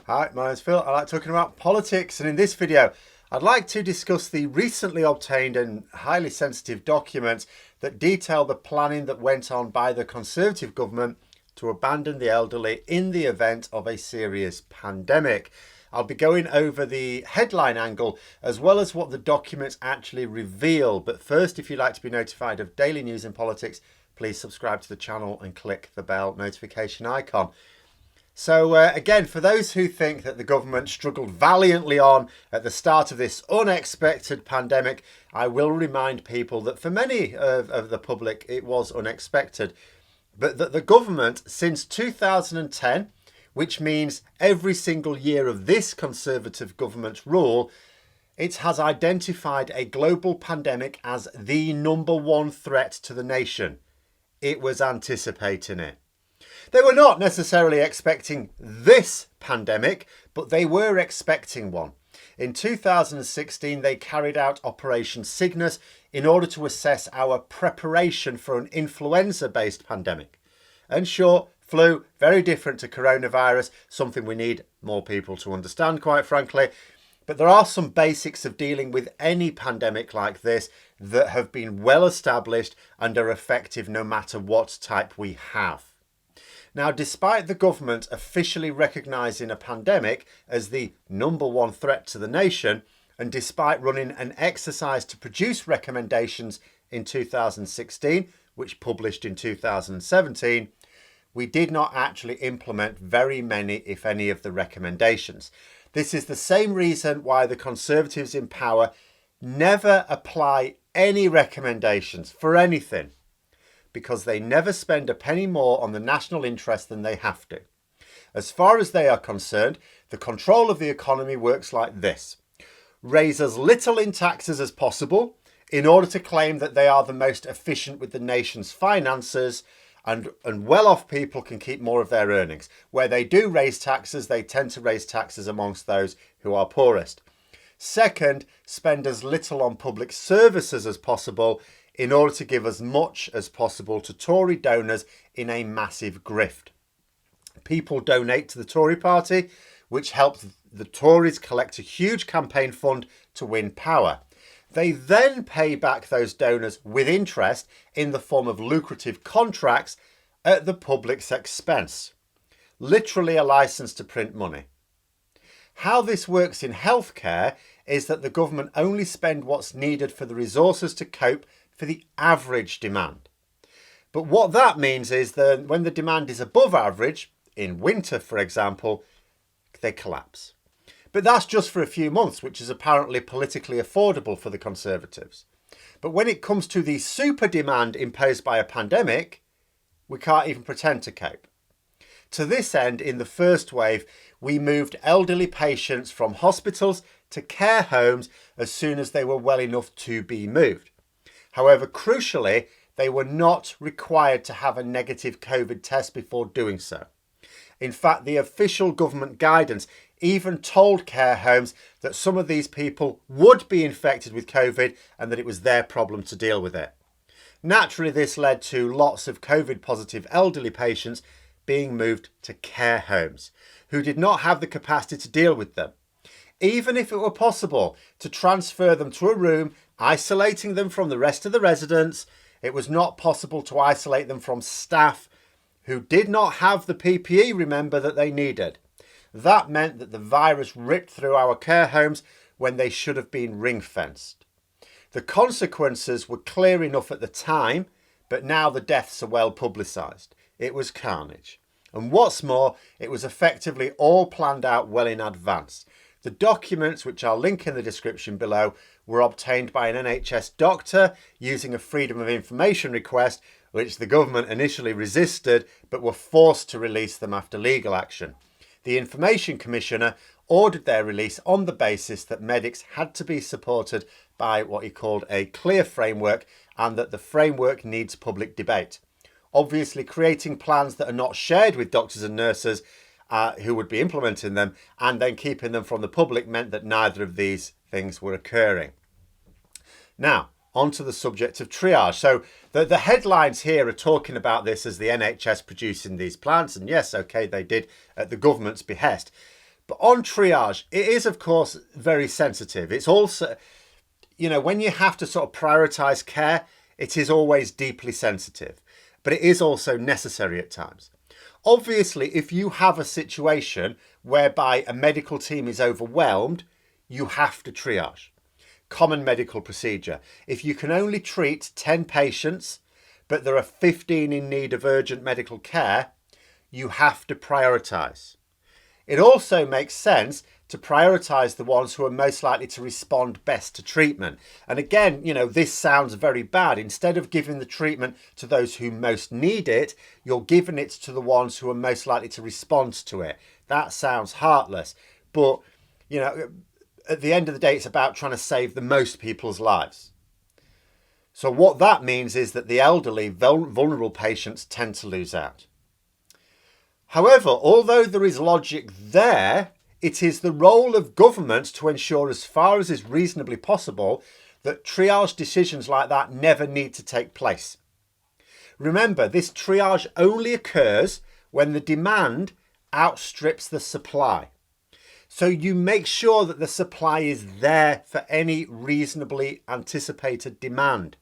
Hi, my name's Phil. I like talking about politics, and in this video I'd like to discuss the recently obtained and highly sensitive documents that detail the planning that went on by the Conservative government to abandon the elderly in the event of a serious pandemic. I'll be going over the headline angle as well as what the documents actually reveal. But first, if you'd like to be notified of daily news in politics, please subscribe to the channel and click the bell notification icon. So again, for those who think that the government struggled valiantly on at the start of this unexpected pandemic, I will remind people that for many of the public it was unexpected, but that the government since 2010, which means every single year of this Conservative government's rule, it has identified a global pandemic as the number one threat to the nation. It was anticipating it. They were not necessarily expecting this pandemic, but they were expecting one. In 2016, they carried out Operation Cygnus in order to assess our preparation for an influenza-based pandemic. And sure, flu, very different to coronavirus, something we need more people to understand, quite frankly. But there are some basics of dealing with any pandemic like this that have been well established and are effective no matter what type we have. Now, despite the government officially recognising a pandemic as the number one threat to the nation, and despite running an exercise to produce recommendations in 2016, which published in 2017, we did not actually implement very many, if any, of the recommendations. This is the same reason why the Conservatives in power never apply any recommendations for anything, because they never spend a penny more on the national interest than they have to. As far as they are concerned, the control of the economy works like this: raise as little in taxes as possible in order to claim that they are the most efficient with the nation's finances, and well-off people can keep more of their earnings. Where they do raise taxes, they tend to raise taxes amongst those who are poorest. Second, spend as little on public services as possible in order to give as much as possible to Tory donors in a massive grift. People donate to the Tory party, which helps the Tories collect a huge campaign fund to win power. They then pay back those donors with interest in the form of lucrative contracts at the public's expense. Literally a license to print money. How this works in healthcare is that the government only spend what's needed for the resources to cope for the average demand. But what that means is that when the demand is above average, in winter for example, they collapse. But that's just for a few months, which is apparently politically affordable for the Conservatives. But when it comes to the super demand imposed by a pandemic, we can't even pretend to cope. To this end, in the first wave, we moved elderly patients from hospitals to care homes as soon as they were well enough to be moved. However, crucially, they were not required to have a negative COVID test before doing so. In fact, the official government guidance even told care homes that some of these people would be infected with COVID and that it was their problem to deal with it. Naturally, this led to lots of COVID positive elderly patients being moved to care homes who did not have the capacity to deal with them. Even if it were possible to transfer them to a room, isolating them from the rest of the residents, it was not possible to isolate them from staff who did not have the PPE, remember, that they needed. That meant that the virus ripped through our care homes when they should have been ring-fenced. The consequences were clear enough at the time, but now the deaths are well publicised. It was carnage. And what's more, it was effectively all planned out well in advance. The documents, which I'll link in the description below, were obtained by an NHS doctor using a Freedom of Information request, which the government initially resisted, but were forced to release them after legal action. The Information Commissioner ordered their release on the basis that medics had to be supported by what he called a clear framework, and that the framework needs public debate. Obviously, creating plans that are not shared with doctors and nurses who would be implementing them, and then keeping them from the public, meant that neither of these things were occurring. Now, onto the subject of triage. So the headlines here are talking about this as the NHS producing these plans, and yes, okay, they did at the government's behest. But on triage, it is, of course, very sensitive. It's also, when you have to sort of prioritise care, it is always deeply sensitive, but it is also necessary at times. Obviously, if you have a situation whereby a medical team is overwhelmed, you have to triage. Common medical procedure. If you can only treat 10 patients, but there are 15 in need of urgent medical care, you have to prioritise. It also makes sense to prioritise the ones who are most likely to respond best to treatment. And again, this sounds very bad. Instead of giving the treatment to those who most need it, you're giving it to the ones who are most likely to respond to it. That sounds heartless. But, at the end of the day, it's about trying to save the most people's lives. So what that means is that the elderly, vulnerable patients tend to lose out. However, although there is logic there, it is the role of government to ensure, as far as is reasonably possible, that triage decisions like that never need to take place. Remember, this triage only occurs when the demand outstrips the supply. So you make sure that the supply is there for any reasonably anticipated demand.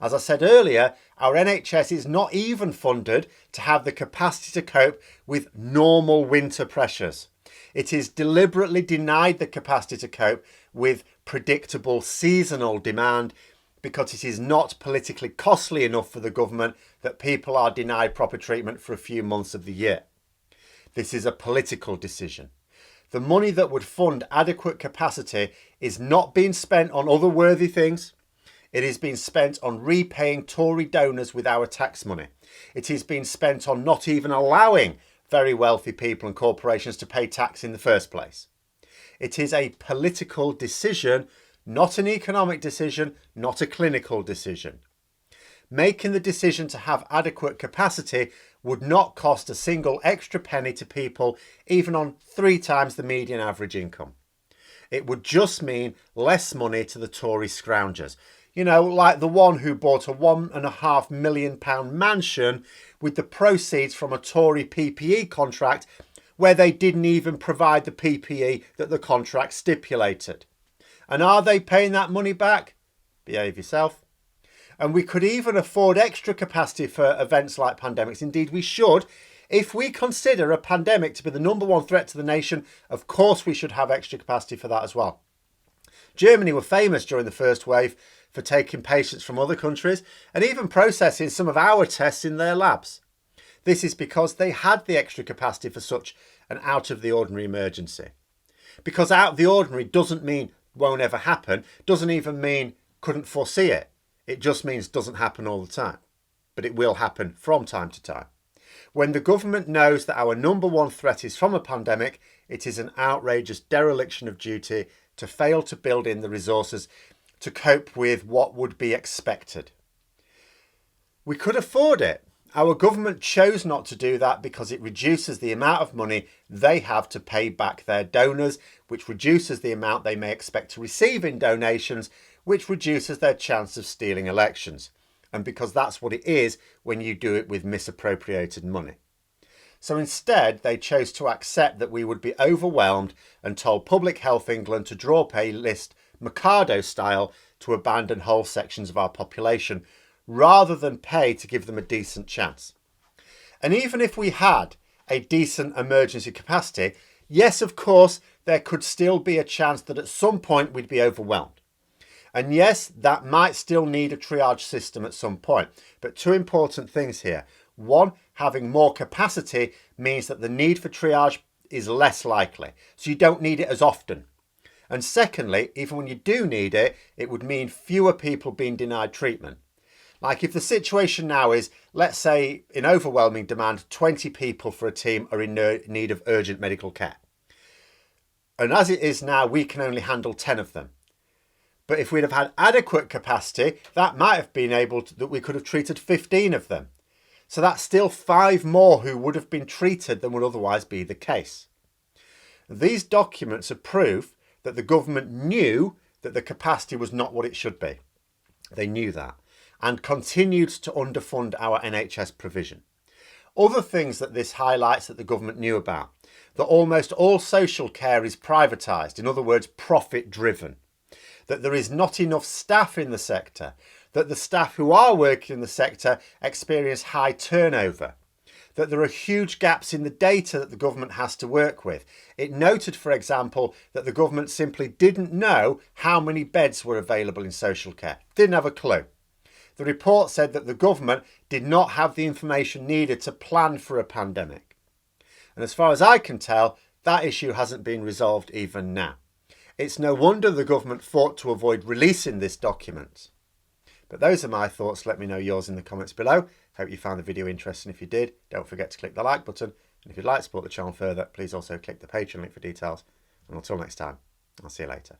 As I said earlier, our NHS is not even funded to have the capacity to cope with normal winter pressures. It is deliberately denied the capacity to cope with predictable seasonal demand because it is not politically costly enough for the government that people are denied proper treatment for a few months of the year. This is a political decision. The money that would fund adequate capacity is not being spent on other worthy things. It is being spent on repaying Tory donors with our tax money. It is being spent on not even allowing very wealthy people and corporations to pay tax in the first place. It is a political decision, not an economic decision, not a clinical decision. Making the decision to have adequate capacity would not cost a single extra penny to people, even on 3 times the median average income. It would just mean less money to the Tory scroungers. Like the one who bought a £1.5 million mansion with the proceeds from a Tory PPE contract where they didn't even provide the PPE that the contract stipulated. And are they paying that money back? Behave yourself. And we could even afford extra capacity for events like pandemics. Indeed, we should. If we consider a pandemic to be the number one threat to the nation, of course we should have extra capacity for that as well. Germany were famous during the first wave for taking patients from other countries and even processing some of our tests in their labs. This is because they had the extra capacity for such an out-of-the-ordinary emergency. Because out of the ordinary doesn't mean won't ever happen, doesn't even mean couldn't foresee it. It just means doesn't happen all the time. But it will happen from time to time. When the government knows that our number one threat is from a pandemic, it is an outrageous dereliction of duty to fail to build in the resources to cope with what would be expected. We could afford it. Our government chose not to do that because it reduces the amount of money they have to pay back their donors, which reduces the amount they may expect to receive in donations, which reduces their chance of stealing elections. And because that's what it is when you do it with misappropriated money. So instead, they chose to accept that we would be overwhelmed and told Public Health England to draw up a list, Mikado style, to abandon whole sections of our population, rather than pay to give them a decent chance. And even if we had a decent emergency capacity, yes, of course, there could still be a chance that at some point we'd be overwhelmed. And yes, that might still need a triage system at some point. But 2 important things here. 1, having more capacity means that the need for triage is less likely. So you don't need it as often. And secondly, even when you do need it, it would mean fewer people being denied treatment. Like if the situation now is, let's say in overwhelming demand, 20 people for a team are in need of urgent medical care. And as it is now, we can only handle 10 of them. But if we'd have had adequate capacity, that might have been that we could have treated 15 of them. So that's still 5 more who would have been treated than would otherwise be the case. These documents are proof that the government knew that the capacity was not what it should be. They knew that and continued to underfund our NHS provision. Other things that this highlights that the government knew about. that almost all social care is prioritised, in other words, profit driven, that there is not enough staff in the sector, that the staff who are working in the sector experience high turnover, that there are huge gaps in the data that the government has to work with. It noted, for example, that the government simply didn't know how many beds were available in social care, didn't have a clue. The report said that the government did not have the information needed to plan for a pandemic. And as far as I can tell, that issue hasn't been resolved even now. It's no wonder the government fought to avoid releasing this document. But those are my thoughts. Let me know yours in the comments below. Hope you found the video interesting. If you did, don't forget to click the like button. And if you'd like to support the channel further, please also click the Patreon link for details. And until next time, I'll see you later.